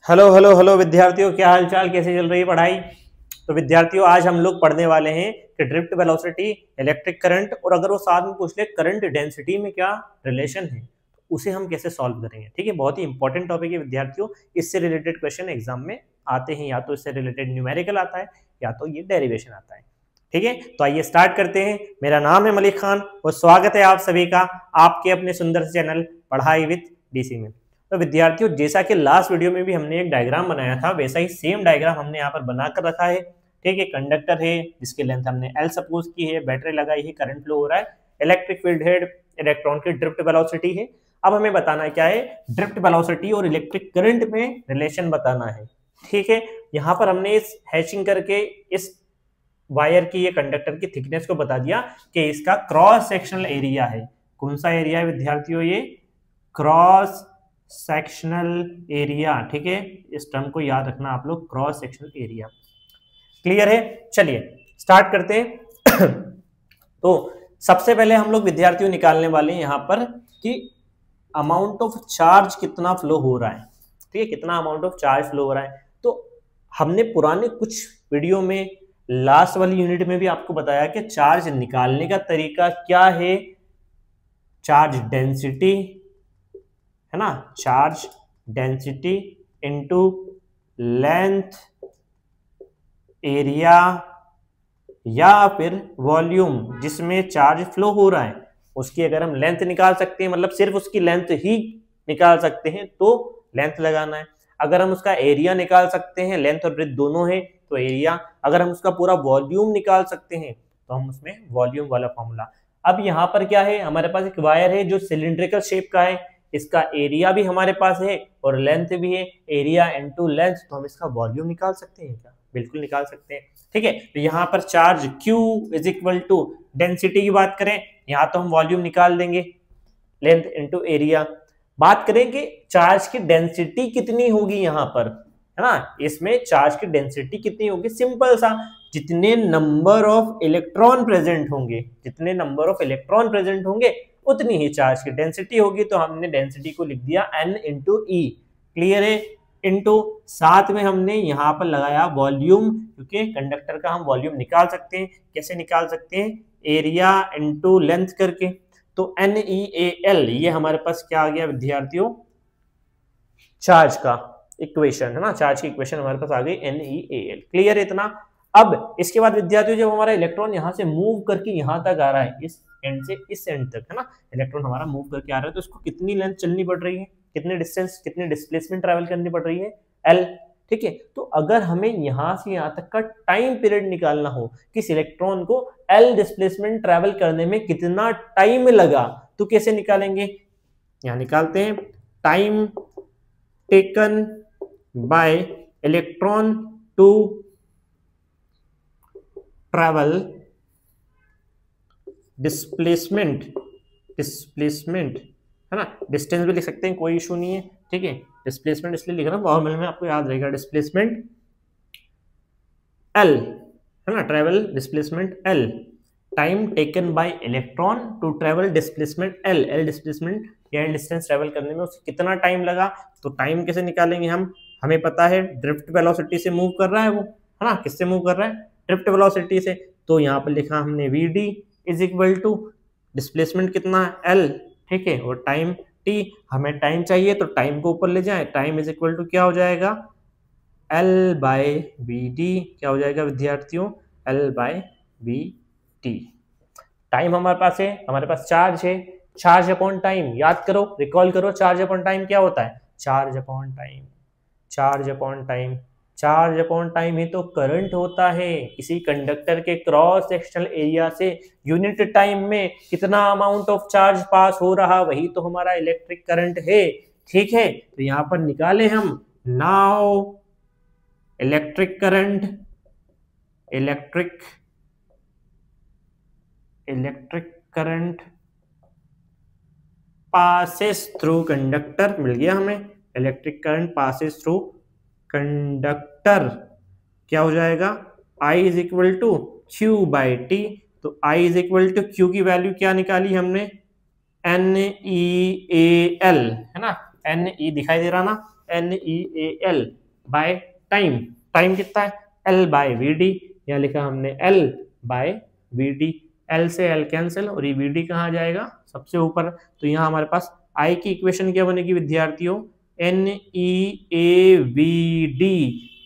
Hello hello hello विद्यार्थियों, क्या हाल चाल, कैसे चल रही है पढ़ाई। तो विद्यार्थियों, आज हम लोग पढ़ने वाले हैं कि ड्रिफ्ट वेलोसिटी, इलेक्ट्रिक करंट और अगर वो साथ में पूछ ले करंट डेंसिटी में क्या रिलेशन है तो उसे हम कैसे सॉल्व करेंगे। ठीक है, बहुत ही इंपॉर्टेंट टॉपिक है विद्यार्थियों। इससे रिलेटेड क्वेश्चन एग्जाम में आते हैं, या तो इससे रिलेटेड न्यूमेरिकल आता है या तो ये डेरिवेशन आता है। ठीक है, तो आइए स्टार्ट करते हैं। मेरा नाम है मलिक खान और स्वागत है आप सभी का आपके अपने सुंदर से चैनल पढ़ाई विद डीसी में। तो विद्यार्थियों, जैसा कि लास्ट वीडियो में भी हमने एक डायग्राम बनाया था, वैसा ही सेम डायग्राम हमने यहाँ पर बनाकर रखा है। ठीक है, कंडक्टर है जिसकी लेंथ हमने एल सपोज की है, बैटरी लगाई है, करंट फ्लो हो रहा है, इलेक्ट्रिक फील्ड हेड, इलेक्ट्रॉन की ड्रिफ्ट वेलोसिटी है। अब हमें बताना क्या है, ड्रिफ्ट वेलोसिटी और इलेक्ट्रिक करंट में रिलेशन बताना है। ठीक है, यहाँ पर हमने इस हैचिंग करके इस वायर की, ये कंडक्टर की थिकनेस को बता दिया कि इसका क्रॉस सेक्शनल एरिया है। कौन सा एरिया है विद्यार्थियों, ये क्रॉस सेक्शनल एरिया। ठीक है, इस टर्म को याद रखना आप लोग, क्रॉस सेक्शनल एरिया। क्लियर है, चलिए स्टार्ट करते हैं। तो सबसे पहले हम लोग विद्यार्थियों निकालने वाले हैं यहाँ पर कि अमाउंट ऑफ चार्ज कितना फ्लो हो रहा है। ठीक है, कितना अमाउंट ऑफ चार्ज फ्लो हो रहा है। तो हमने पुराने कुछ वीडियो में, लास्ट वाली यूनिट में भी आपको बताया कि चार्ज निकालने का तरीका क्या है, चार्ज डेंसिटी है ना, charge density into length area या फिर वॉल्यूम जिसमें चार्ज फ्लो हो रहा है, उसकी अगर हम लेंथ निकाल सकते हैं, मतलब सिर्फ उसकी लेंथ ही निकाल सकते हैं तो लेंथ लगाना है। अगर हम उसका एरिया निकाल सकते हैं, लेंथ और ब्रेथ दोनों है तो एरिया। अगर हम उसका पूरा वॉल्यूम निकाल सकते हैं तो हम उसमें वॉल्यूम वाला फॉर्मूला। अब यहाँ पर क्या है, हमारे पास एक वायर है जो सिलिंड्रिकल शेप का है, इसका एरिया भी हमारे पास है और लेंथ भी है, एरिया इनटू लेंथ, तो हम इसका वॉल्यूम निकाल सकते हैं क्या? बिल्कुल निकाल सकते हैं। ठीक है, तो यहाँ पर charge Q is equal to density की बात करें, यहाँ तो हम वॉल्यूम निकाल देंगे, लेंथ इनटू एरिया। बात करें कि चार्ज की डेंसिटी कितनी होगी यहाँ पर, है ना, इसमें चार्ज की डेंसिटी कितनी होगी, सिंपल सा, जितने नंबर ऑफ इलेक्ट्रॉन प्रेजेंट होंगे, जितने नंबर ऑफ इलेक्ट्रॉन प्रेजेंट होंगे उतनी ही चार्ज की डेंसिटी होगी। तो हमने डेंसिटी को लिख दिया N इंटू ई। क्लियर है, इंटू साथ में हमने यहाँ पर लगाया वॉल्यूम, क्योंकि कंडक्टर का हम वॉल्यूम निकाल सकते हैं। कैसे निकाल सकते हैं, एरिया इंटू लेंथ करके। तो NeAl ये हमारे पास क्या आ गया विद्यार्थियों, चार्ज का इक्वेशन है ना, चार्ज की इक्वेशन हमारे पास आ गई NeAl। क्लियर है इतना। अब इसके बाद विद्यार्थियों, जब हमारा इलेक्ट्रॉन यहाँ से मूव करके यहाँ तक आ रहा है, इस एंड से इस एंड तक, है ना, इलेक्ट्रॉन हमारा मूव करके आ रहा है, तो इसको कितनी लेंथ चलनी पड़ रही है, कितने डिस्टेंस, कितने डिस्प्लेसमेंट ट्रैवल करनी पड़ रही है, L। ठीक है, तो अगर हमें यहाँ से यहाँ तक का टाइम पीरियड निकालना हो कि इस इलेक्ट्रॉन को L डिस्प्लेसमेंट ट्रैवल करने में कितना टाइम लगा, तो कैसे निकालेंगे, यहाँ निकालते हैं, time taken by electron to travel displacement, displacement है ना, डिस्टेंस भी लिख सकते हैं, कोई इशू नहीं है। ठीक है, डिस्प्लेसमेंट इसलिए लिख रहा हूं, फॉर्मूले में आपको याद रहेगा, डिस्प्लेसमेंट L है ना, travel displacement L, time taken by electron to travel displacement L, L displacement या डिस्टेंस ट्रैवल करने में उसे कितना टाइम लगा। तो टाइम कैसे निकालेंगे हम, हमें पता है ड्रिफ्ट वेलोसिटी से मूव कर रहा है वो, है ना, किससे मूव कर रहा है, ड्रिफ्ट वेलोसिटी से। तो यहाँ पर लिखा हमने Vd is equal to displacement कितना है L, ठीक है, और टाइम T, हमें टाइम चाहिए तो टाइम को ऊपर ले जाएं, टाइम इज इक्वल टू क्या हो जाएगा, L बाय Vd, क्या हो जाएगा विद्यार्थियों, L बाय Vt। टाइम हमारे पास है, हमारे पास चार्ज है, चार्ज अपॉन टाइम, याद करो, रिकॉल करो, चार्ज अपॉन टाइम क्या होता है, charge upon time, charge upon time, charge upon time ही तो करंट होता है। किसी कंडक्टर के क्रॉस सेक्शनल एरिया से यूनिट टाइम में कितना अमाउंट ऑफ चार्ज पास हो रहा, वही तो हमारा इलेक्ट्रिक करंट है। ठीक है, तो यहां पर निकाले हम, now electric current, electric current passes through conductor, मिल गया हमें, electric current passes through conductor, क्या हो जाएगा, I is equal to Q by T. तो I is equal to Q की वैल्यू क्या निकाली हमने, NeAl, है ना, Ne दिखाई दे रहा ना, NEAL बाय टाइम, टाइम कितना है L बाय VD, यहाँ लिखा हमने L बाय VD, L से L कैंसिल और ये VD कहाँ जाएगा सबसे ऊपर, तो यहाँ हमारे पास I की इक्वेशन क्या बनेगी विद्यार्थियों, NEAVD,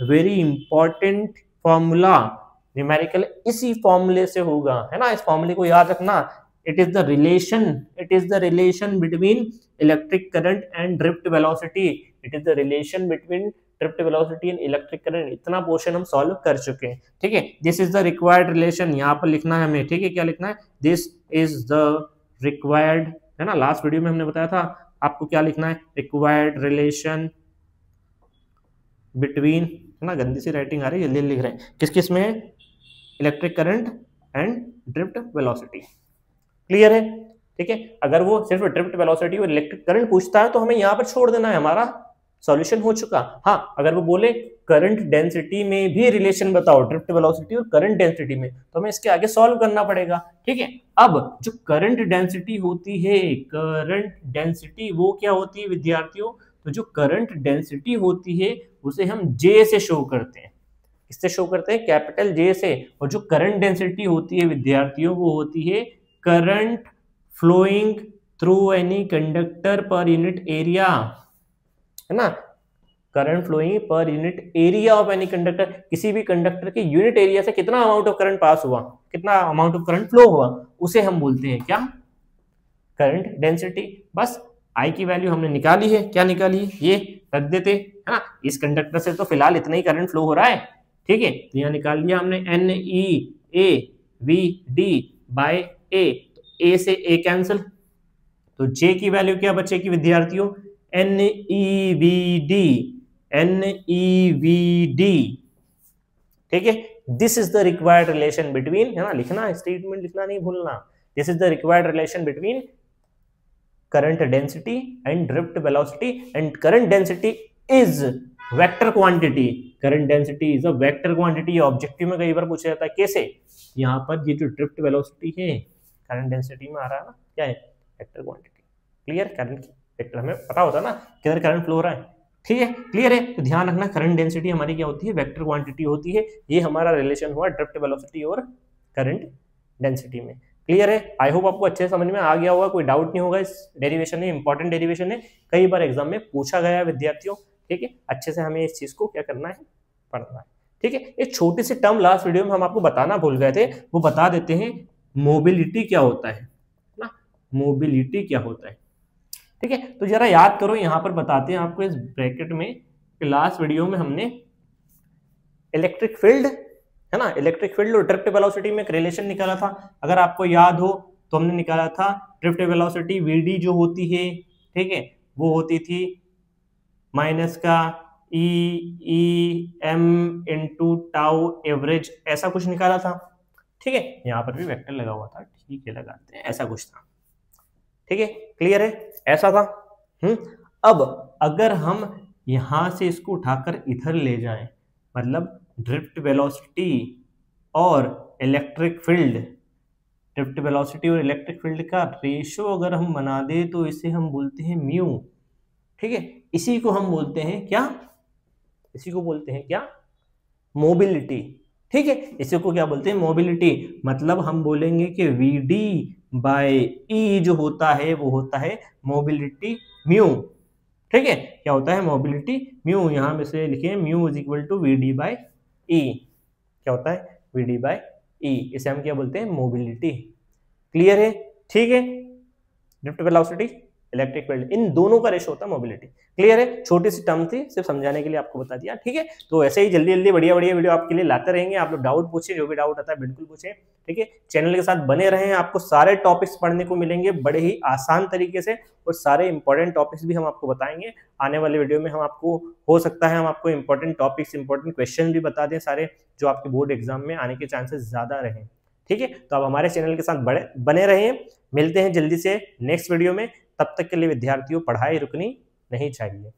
very important formula numerical, इसी फॉर्मूले से होगा, है ना, इस फॉर्मूले को याद रखना। It is the relation between electric current and drift velocity, it is the relation between drift velocity and electric current. इतना पोर्शन हम सॉल्व कर चुके हैं, ठीक है। This is the required relation, यहाँ पर लिखना है हमें, ठीक है, क्या लिखना है, दिस इज द रिक्वायर्ड, है ना, लास्ट वीडियो में हमने बताया था आपको क्या लिखना है, रिक्वायर्ड रिलेशन बिटवीन, है ना, गंदी सी राइटिंग आ रही है, जल्दी लिख रहे हैं, किस किस में, electric current and drift velocity. Clear है, ठीक है। अगर वो सिर्फ ड्रिफ्ट वेलोसिटी और इलेक्ट्रिक करंट पूछता है तो हमें यहाँ पर छोड़ देना है, हमारा सॉल्यूशन हो चुका। हाँ, अगर वो बोले करंट डेंसिटी में भी रिलेशन बताओ, ड्रिफ्ट वेलोसिटी और करंट डेंसिटी में, तो हमें इसके आगे सॉल्व करना पड़ेगा, ठीक है। अब जो करंट डेंसिटी होती है, करंट डेंसिटी वो क्या होती है विद्यार्थियों, तो जो करंट डेंसिटी होती है उसे हम J से शो करते हैं, किससे शो करते हैं, कैपिटल J से। और जो करंट डेंसिटी होती है विद्यार्थियों वो होती है current flowing through any conductor per unit area, है ना, current flowing per unit area of any conductor, किसी भी कंडक्टर के यूनिट एरिया से कितना अमाउंट ऑफ करंट पास हुआ, कितना अमाउंट ऑफ करंट फ्लो हुआ, उसे हम बोलते हैं क्या, करंट डेंसिटी। बस I की वैल्यू हमने निकाली है, क्या निकाली है, ये रख देते, है ना, इस कंडक्टर से तो फिलहाल इतना ही करंट फ्लो हो रहा है, ठीक है, तो यहाँ निकाल दिया हमने NEAVD बाय A, तो A से A कैंसिल, तो J की वैल्यू क्या बचेगी विद्यार्थियों, NEVD, ठीक है। This is the required relation between, है ना, लिखना स्टेटमेंट लिखना नहीं भूलना, this is the required relation between current density and drift velocity, and current density is vector quantity, current density is a vector quantity। Objective में कई बार पूछा जाता है, कैसे, यहाँ पर ये जो ड्रिफ्ट वेलोसिटी है करंट डेंसिटी में आ रहा है ना, क्या है, वेक्टर क्वांटिटी। क्लियर, करंट की वेक्टर हमें पता होता है ना किधर करंट फ्लो हो रहा है, ठीक है, क्लियर है। तो ध्यान रखना करंट डेंसिटी हमारी क्या होती है, वेक्टर क्वांटिटी होती है, ये हमारा रिलेशन हुआ ड्रिफ्ट वेलोसिटी और करंट डेंसिटी में। क्लियर है, आई होप आपको अच्छे समझ में आ गया होगा, कोई डाउट नहीं होगा, इस डेरिवेशन है, इंपॉर्टेंट डेरिवेशन है, कई बार एग्जाम में पूछा गया है विद्यार्थियों, ठीक है। अच्छे से हमें इस चीज को क्या करना है, पढ़ना है, ठीक है। एक छोटी सी टर्म लास्ट वीडियो में हम आपको बताना भूल गए थे, वो बता देते हैं, मोबिलिटी क्या होता है ना, मोबिलिटी क्या होता है, ठीक है। तो जरा याद करो, यहाँ पर बताते हैं आपको इस ब्रैकेट में, लास्ट वीडियो में हमने इलेक्ट्रिक फील्ड, है ना, इलेक्ट्रिक फील्ड और ड्रिफ्ट वेलोसिटी में एक रिलेशन निकाला था, अगर आपको याद हो तो हमने निकाला था ड्रिफ्ट वेलोसिटी VD जो होती है, ठीक है, वो होती थी माइनस का EM इंटू टाउ एवरेज, ऐसा कुछ निकाला था, ठीक है। यहाँ पर भी वेक्टर लगा हुआ था, ठीक है, लगाते हैं, ऐसा कुछ था, ठीक है, क्लियर है, ऐसा था। अब अगर हम यहां से इसको उठाकर इधर ले जाएं, मतलब ड्रिफ्ट वेलोसिटी और इलेक्ट्रिक फील्ड, ड्रिफ्ट वेलोसिटी और इलेक्ट्रिक फील्ड का रेशो अगर हम बना दे तो इसे हम बोलते हैं म्यू, ठीक है। इसी को हम बोलते हैं क्या, इसी को बोलते हैं क्या, मोबिलिटी, ठीक है। इसी को क्या बोलते हैं, मोबिलिटी। मतलब हम बोलेंगे कि VD बाय E जो होता है वो होता है मोबिलिटी म्यू, ठीक है। क्या होता है, मोबिलिटी म्यू, यहां में से लिखे mu is equal to VD by E, क्या होता है, VD बाय E, इसे हम क्या बोलते हैं, मोबिलिटी। क्लियर है, ठीक है। ड्रिफ्ट वेलोसिटी, इलेक्ट्रिक फील्ड, इन दोनों का रेशो होता है मोबिलिटी। क्लियर है, छोटी सी टर्म थी, सिर्फ समझाने के लिए आपको बता दिया, ठीक है। तो ऐसे ही जल्दी जल्दी बढ़िया बढ़िया वीडियो आपके लिए लाते रहेंगे, आप लोग डाउट पूछिए, जो भी डाउट आता है बिल्कुल पूछिए, ठीक है। चैनल के साथ बने रहें, आपको सारे टॉपिक्स पढ़ने को मिलेंगे बड़े ही आसान तरीके से, और सारे इंपॉर्टेंट टॉपिक्स भी हम आपको बताएंगे आने वाले वीडियो में। हम आपको, हो सकता है हम आपको इंपॉर्टेंट टॉपिक्स, इंपॉर्टेंट क्वेश्चन भी बता दें सारे, जो आपके बोर्ड एग्जाम में आने के चांसेस ज्यादा रहें, ठीक है। तो आप हमारे चैनल के साथ बने रहें, मिलते हैं जल्दी से नेक्स्ट वीडियो में, तब तक के लिए विद्यार्थियों पढ़ाई रुकनी नहीं चाहिए।